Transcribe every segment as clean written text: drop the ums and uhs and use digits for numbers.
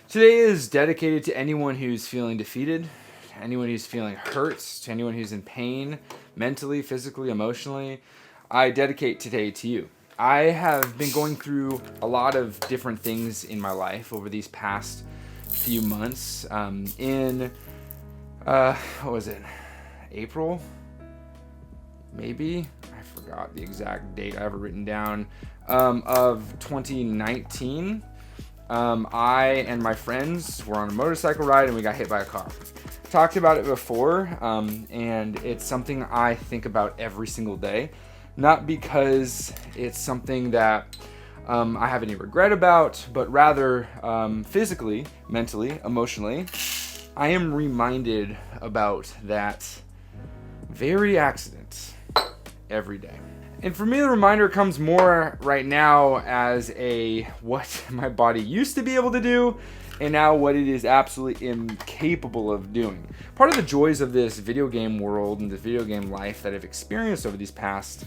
Today is dedicated to anyone who's feeling defeated, anyone who's feeling hurt, to anyone who's in pain, mentally, physically, emotionally. I dedicate today to you. I have been going through a lot of different things in my life over these past few months. What was it? April? Maybe? I forgot the exact date I have it written down. Of 2019. I and my friends were on a motorcycle ride and we got hit by a car. Talked about it before, and it's something I think about every single day. Not because it's something that I have any regret about, but rather physically, mentally, emotionally, I am reminded about that very accident every day. And for me, the reminder comes more right now as what my body used to be able to do, and now what it is absolutely incapable of doing. Part of the joys of this video game world and this video game life that I've experienced over these past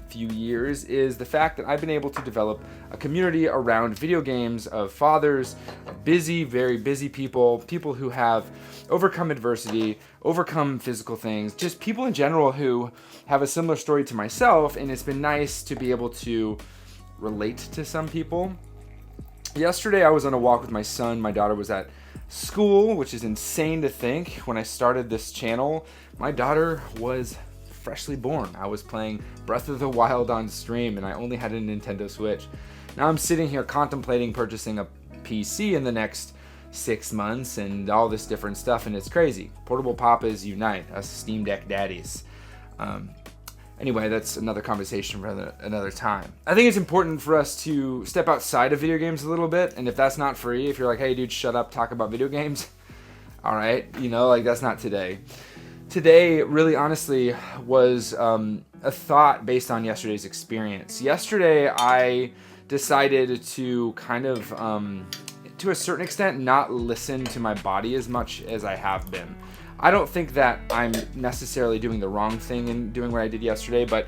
few years is the fact that I've been able to develop a community around video games of fathers, busy, very busy people who have overcome adversity, overcome physical things, just people in general who have a similar story to myself, and it's been nice to be able to relate to some people. Yesterday I was on a walk with my son. My daughter was at school, which is insane to think. When I started this channel, my daughter was freshly born. I was playing Breath of the Wild on stream and I only had a Nintendo Switch. Now I'm sitting here contemplating purchasing a PC in the next 6 months and all this different stuff, and it's crazy. Portable Papas unite, us Steam Deck daddies. Anyway, that's another conversation for another time. I think it's important for us to step outside of video games a little bit, and if that's not free, if you're like, hey dude, shut up, talk about video games, all right, that's not today. Today, really honestly, was a thought based on yesterday's experience. Yesterday, I decided to kind of, to a certain extent, not listen to my body as much as I have been. I don't think that I'm necessarily doing the wrong thing in doing what I did yesterday, but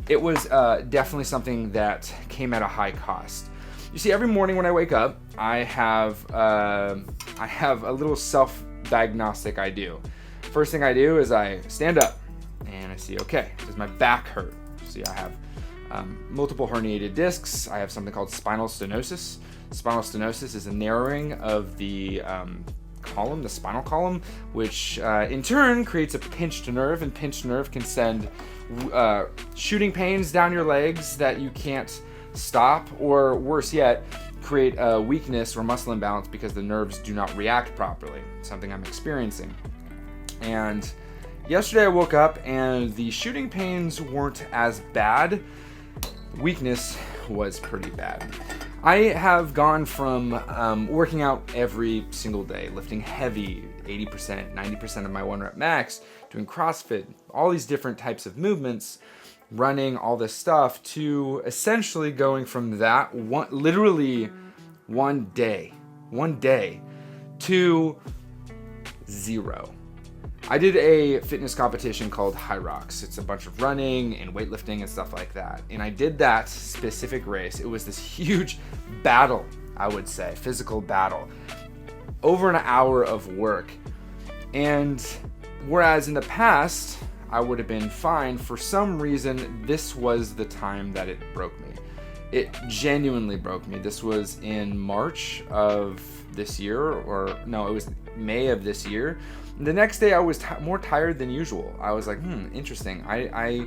it was definitely something that came at a high cost. You see, every morning when I wake up, I have a little self-diagnostic I do. First thing I do is I stand up and I see, okay, does my back hurt? See, I have multiple herniated discs. I have something called spinal stenosis. Spinal stenosis is a narrowing of the column, the spinal column, which in turn creates a pinched nerve, and pinched nerve can send shooting pains down your legs that you can't stop, or worse yet, create a weakness or muscle imbalance because the nerves do not react properly, something I'm experiencing. And yesterday I woke up and the shooting pains weren't as bad. Weakness was pretty bad. I have gone from working out every single day, lifting heavy, 80%, 90% of my 1 rep max, doing CrossFit, all these different types of movements, running, all this stuff, to essentially going from that literally one day to 0. I did a fitness competition called High Rocks. It's a bunch of running and weightlifting and stuff like that. And I did that specific race. It was this huge battle, I would say, physical battle. Over an hour of work. And whereas in the past, I would have been fine, for some reason, this was the time that it broke me. It genuinely broke me. This was in March of this year, or no, it was May of this year. The next day I was more tired than usual. I was like, interesting. I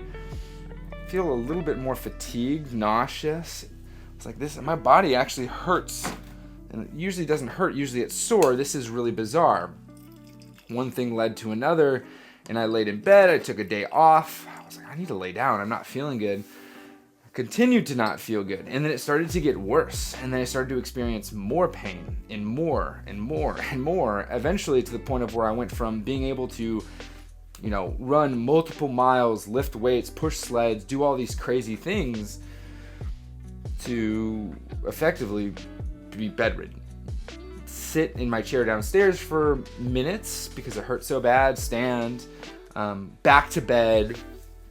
feel a little bit more fatigued, nauseous. It's like this, my body actually hurts. And it usually doesn't hurt, usually it's sore. This is really bizarre. One thing led to another, and I laid in bed. I took a day off. I was like, I need to lay down. I'm not feeling good. Continued to not feel good, and then it started to get worse, and then I started to experience more pain and more and more and more, eventually to the point of where I went from being able to run multiple miles, lift weights, push sleds, do all these crazy things, to effectively be bedridden. Sit in my chair downstairs for minutes because it hurt so bad, stand, back to bed,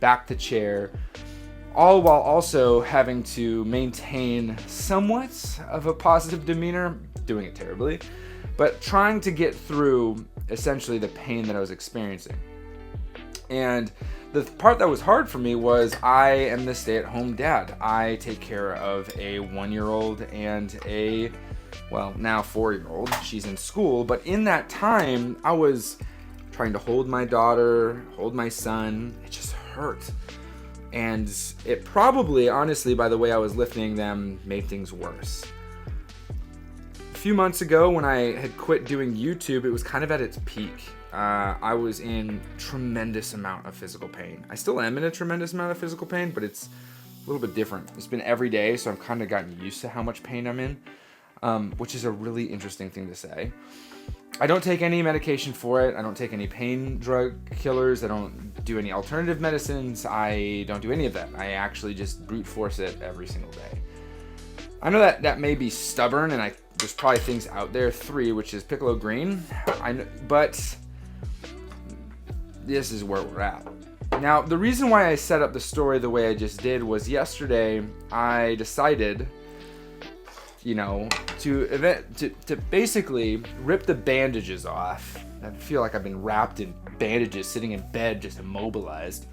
back to chair, all while also having to maintain somewhat of a positive demeanor, doing it terribly, but trying to get through essentially the pain that I was experiencing. And the part that was hard for me was I am the stay-at-home dad. I take care of a 1-year-old and a, well, now 4-year-old. She's in school, but in that time, I was trying to hold my daughter, hold my son. It just hurt. And it probably, honestly, by the way I was lifting them, made things worse. A few months ago, when I had quit doing YouTube, it was kind of at its peak. I was in tremendous amount of physical pain. I still am in a tremendous amount of physical pain, but it's a little bit different. It's been every day, so I've kind of gotten used to how much pain I'm in, which is a really interesting thing to say. I don't take any medication for it. I don't take any pain drug killers. I don't do any alternative medicines. I don't do any of that. I actually just brute force it every single day. I know that may be stubborn, and there's probably things out there. 3, which is Piccolo Green. But this is where we're at. Now, the reason why I set up the story the way I just did was yesterday I decided, to basically rip the bandages off. I feel like I've been wrapped in bandages, sitting in bed, just immobilized.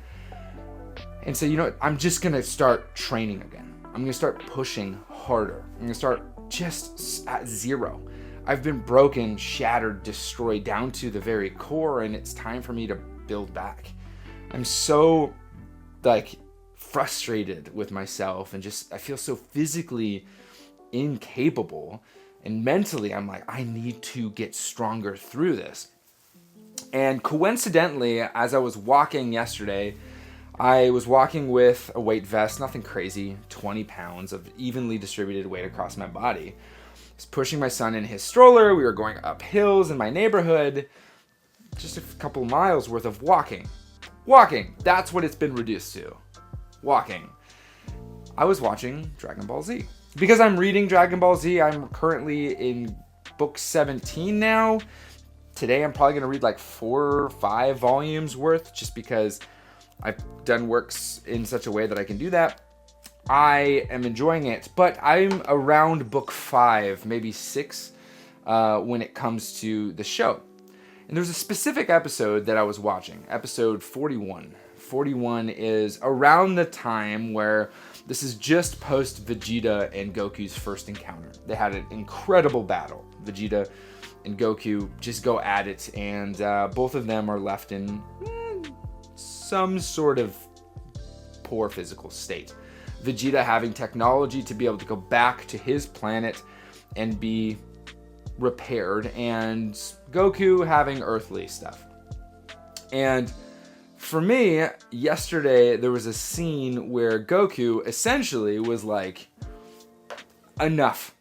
And so, I'm just going to start training again. I'm going to start pushing harder. I'm going to start just at 0. I've been broken, shattered, destroyed down to the very core, and it's time for me to build back. I'm so, frustrated with myself, and I feel so physically incapable, and mentally I'm like, I need to get stronger through this. And coincidentally, as I was walking yesterday, I was walking with a weight vest, nothing crazy, 20 pounds of evenly distributed weight across my body. I was pushing my son in his stroller. We were going up hills in my neighborhood, just a couple miles worth of walking. That's what it's been reduced to. Walking. I was watching Dragon Ball Z. Because I'm reading Dragon Ball Z, I'm currently in book 17 now. Today I'm probably going to read 4 or 5 volumes worth, just because I've done works in such a way that I can do that. I am enjoying it, but I'm around book 5, maybe 6, when it comes to the show. And there's a specific episode that I was watching, episode 41. 41 is around the time where this is just post Vegeta and Goku's first encounter. They had an incredible battle. Vegeta and Goku just go at it, and both of them are left in some sort of poor physical state. Vegeta having technology to be able to go back to his planet and be repaired, and Goku having earthly stuff. And for me, yesterday there was a scene where Goku essentially was like, enough.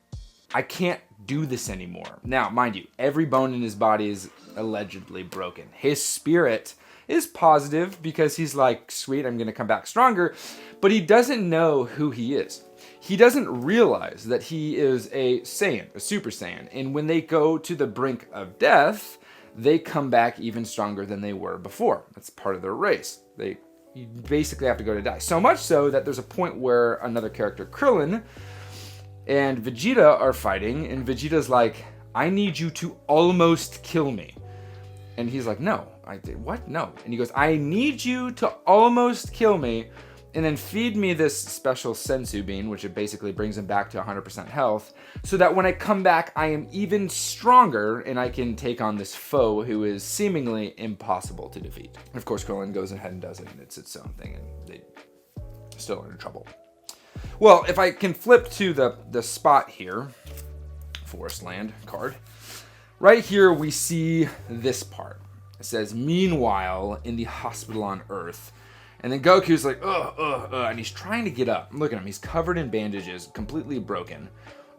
I can't do this anymore. Now, mind you, every bone in his body is allegedly broken. His spirit is positive because he's like, sweet, I'm going to come back stronger. But he doesn't know who he is. He doesn't realize that he is a Saiyan, a Super Saiyan. And when they go to the brink of death, they come back even stronger than they were before. That's part of their race. You basically have to go to die. So much so that there's a point where another character, Krillin, and Vegeta are fighting, and Vegeta's like, I need you to almost kill me. And he's like, no. I did what? No. And he goes, I need you to almost kill me, and then feed me this special sensu bean, which it basically brings him back to 100% health, so that when I come back, I am even stronger, and I can take on this foe who is seemingly impossible to defeat. And of course, Krillin goes ahead and does it, and it's its own thing, and they still are in trouble. Well, if I can flip to the spot here, Forest Land card, right here we see this part. It says, meanwhile, in the hospital on Earth. And then Goku's like, and he's trying to get up. Look at him, he's covered in bandages, completely broken.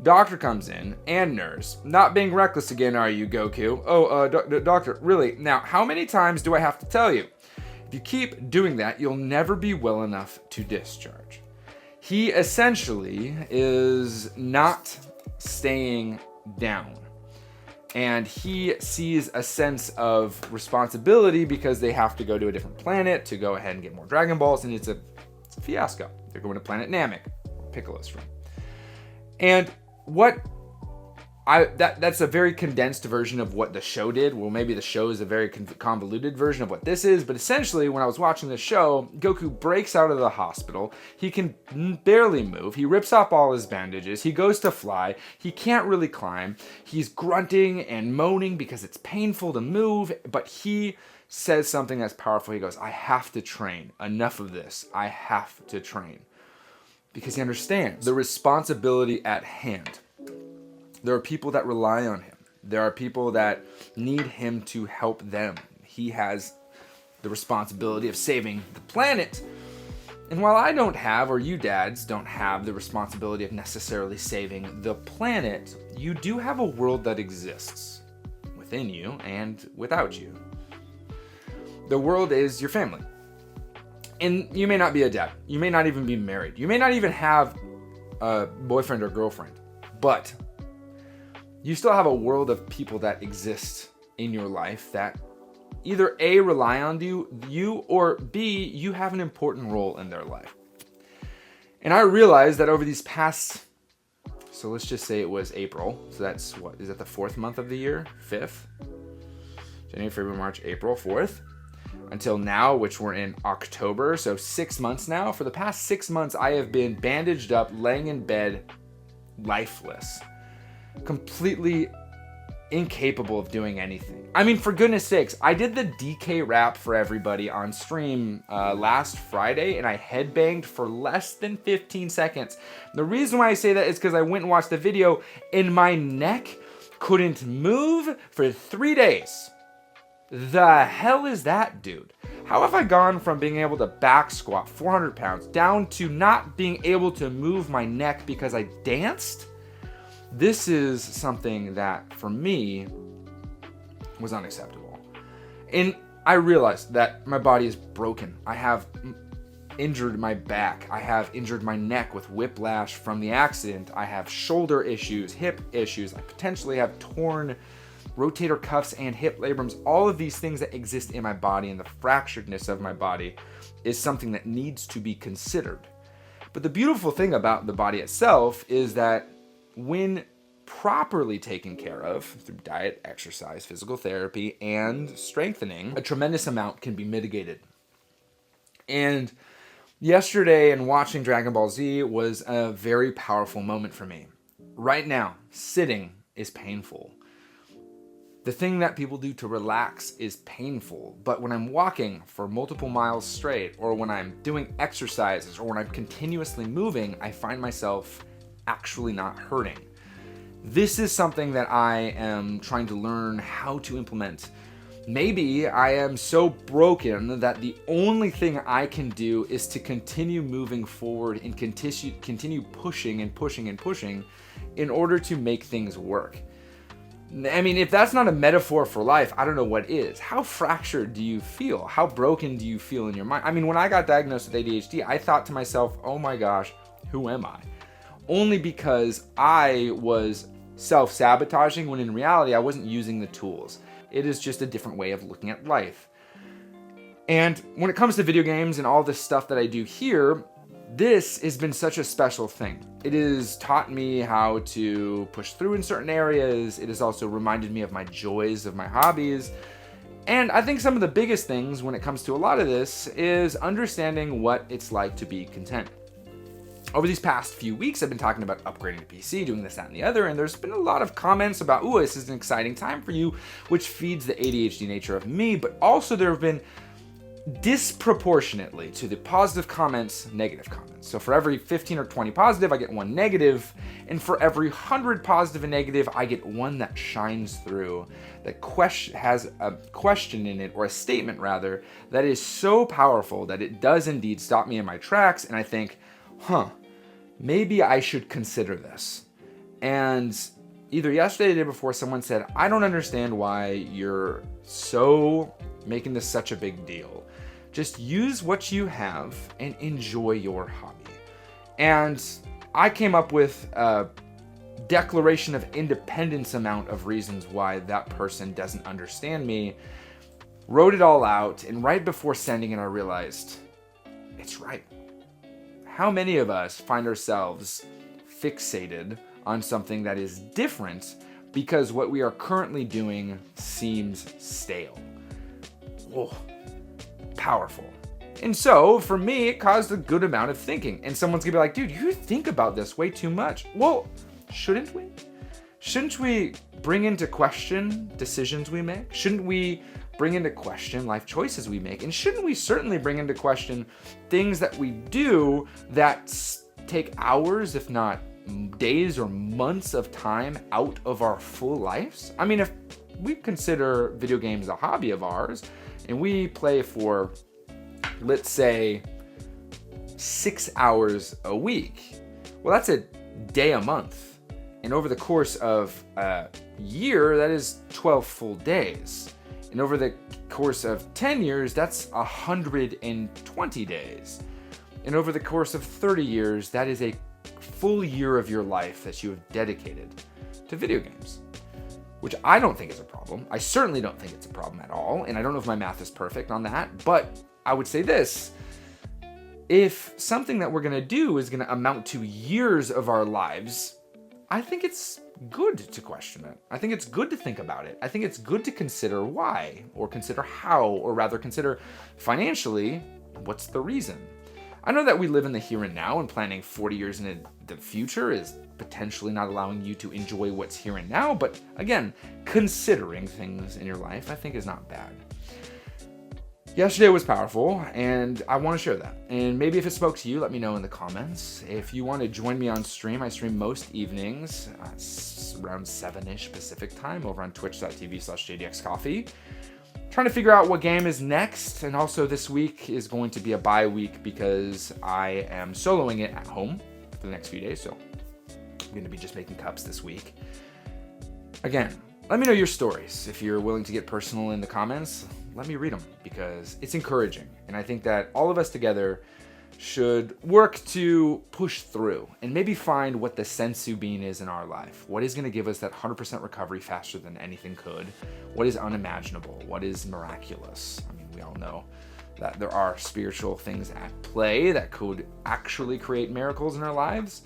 Doctor comes in, and nurse. Not being reckless again, are you, Goku? Doctor, really? Now, how many times do I have to tell you? If you keep doing that, you'll never be well enough to discharge. He essentially is not staying down. And he sees a sense of responsibility because they have to go to a different planet to go ahead and get more Dragon Balls, and it's a fiasco. They're going to planet Namek, where Piccolo's from. And what that's a very condensed version of what the show did. Well, maybe the show is a very convoluted version of what this is, but essentially when I was watching the show, Goku breaks out of the hospital. He can barely move. He rips off all his bandages. He goes to fly. He can't really climb. He's grunting and moaning because it's painful to move, but he says something that's powerful. He goes, I have to train. Enough of this. I have to train. Because he understands the responsibility at hand. There are people that rely on him. There are people that need him to help them. He has the responsibility of saving the planet. And while I don't have, or you dads don't have the responsibility of necessarily saving the planet, you do have a world that exists within you and without you. The world is your family. And you may not be a dad. You may not even be married. You may not even have a boyfriend or girlfriend. But you still have a world of people that exist in your life that either A, rely on you, or B, you have an important role in their life. And I realized that over these past, so let's just say it was April. So that's what, is that the 4th month of the year? 5th? January, February, March, April, 4th. Until now, which we're in October, so 6 months now. For the past 6 months, I have been bandaged up, laying in bed, lifeless. Completely incapable of doing anything. I mean, for goodness sakes, I did the DK rap for everybody on stream last Friday, and I headbanged for less than 15 seconds. The reason why I say that is because I went and watched the video, and my neck couldn't move for 3 days. The hell is that, dude? How have I gone from being able to back squat 400 pounds down to not being able to move my neck because I danced? This is something that, for me, was unacceptable. And I realized that my body is broken. I have injured my back. I have injured my neck with whiplash from the accident. I have shoulder issues, hip issues. I potentially have torn rotator cuffs and hip labrums. All of these things that exist in my body and the fracturedness of my body is something that needs to be considered. But the beautiful thing about the body itself is that when properly taken care of through diet, exercise, physical therapy, and strengthening, a tremendous amount can be mitigated. And yesterday, and watching Dragon Ball Z was a very powerful moment for me. Right now, sitting is painful. The thing that people do to relax is painful, but when I'm walking for multiple miles straight, or when I'm doing exercises, or when I'm continuously moving, I find myself actually not hurting. This is something that I am trying to learn how to implement. Maybe I am so broken that the only thing I can do is to continue moving forward and continue pushing and pushing and pushing in order to make things work. I mean, if that's not a metaphor for life, I don't know what is. How fractured do you feel? How broken do you feel in your mind? I mean, when I got diagnosed with ADHD, I thought to myself, oh my gosh, who am I? Only because I was self-sabotaging when in reality I wasn't using the tools. It is just a different way of looking at life. And when it comes to video games and all this stuff that I do here, this has been such a special thing. It has taught me how to push through in certain areas. It has also reminded me of my joys, of my hobbies. And I think some of the biggest things when it comes to a lot of this is understanding what it's like to be content. Over these past few weeks, I've been talking about upgrading the PC, doing this, that, and the other, and there's been a lot of comments about, ooh, this is an exciting time for you, which feeds the ADHD nature of me, but also there have been disproportionately to the positive comments, negative comments. So for every 15 or 20 positive, I get one negative, and for every 100 positive and negative, I get one that shines through, that has a question in it, or a statement rather, that is so powerful that it does indeed stop me in my tracks, and I think, maybe I should consider this. And either yesterday or the day before, someone said, I don't understand why you're so making this such a big deal. Just use what you have and enjoy your hobby. And I came up with a Declaration of Independence amount of reasons why that person doesn't understand me, wrote it all out, and right before sending it, I realized it's right. How many of us find ourselves fixated on something that is different because what we are currently doing seems stale. Whoa, powerful. And so, for me, it caused a good amount of thinking. And someone's gonna be like, dude, you think about this way too much. Well, shouldn't we? Shouldn't we bring into question decisions we make? Shouldn't we bring into question life choices we make? And shouldn't we certainly bring into question things that we do that take hours, if not days or months of time out of our full lives? I mean, if we consider video games a hobby of ours and we play for, let's say, 6 hours a week, well, that's a day a month. And over the course of a year, that is 12 full days. And over the course of 10 years, that's 120 days. And over the course of 30 years, that is a full year of your life that you have dedicated to video games. Which I don't think is a problem. I certainly don't think it's a problem at all. And I don't know if my math is perfect on that. But I would say this. If something that we're going to do is going to amount to years of our lives, I think it's good to question it. I think it's good to think about it. I think it's good to consider why, or consider how, or rather consider financially, what's the reason? I know that we live in the here and now, and planning 40 years into the future is potentially not allowing you to enjoy what's here and now, but again, considering things in your life, I think is not bad. Yesterday was powerful, and I want to share that. And maybe if it spoke to you, let me know in the comments. If you want to join me on stream, I stream most evenings, around 7-ish Pacific time, over on twitch.tv/jdxcoffee. Trying to figure out what game is next, and also this week is going to be a bye week because I am soloing it at home for the next few days, so I'm going to be just making cups this week. Again, let me know your stories. If you're willing to get personal in the comments, let me read them because it's encouraging. And I think that all of us together should work to push through and maybe find what the sensu bean is in our life. What is going to give us that 100% recovery faster than anything could? What is unimaginable? What is miraculous? I mean, we all know that there are spiritual things at play that could actually create miracles in our lives.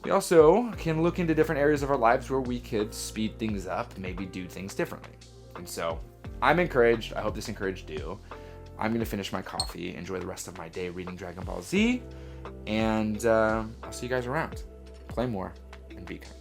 We also can look into different areas of our lives where we could speed things up, maybe do things differently. And so I'm encouraged. I hope this encouraged you. I'm going to finish my coffee, enjoy the rest of my day reading Dragon Ball Z, and I'll see you guys around. Play more and be kind.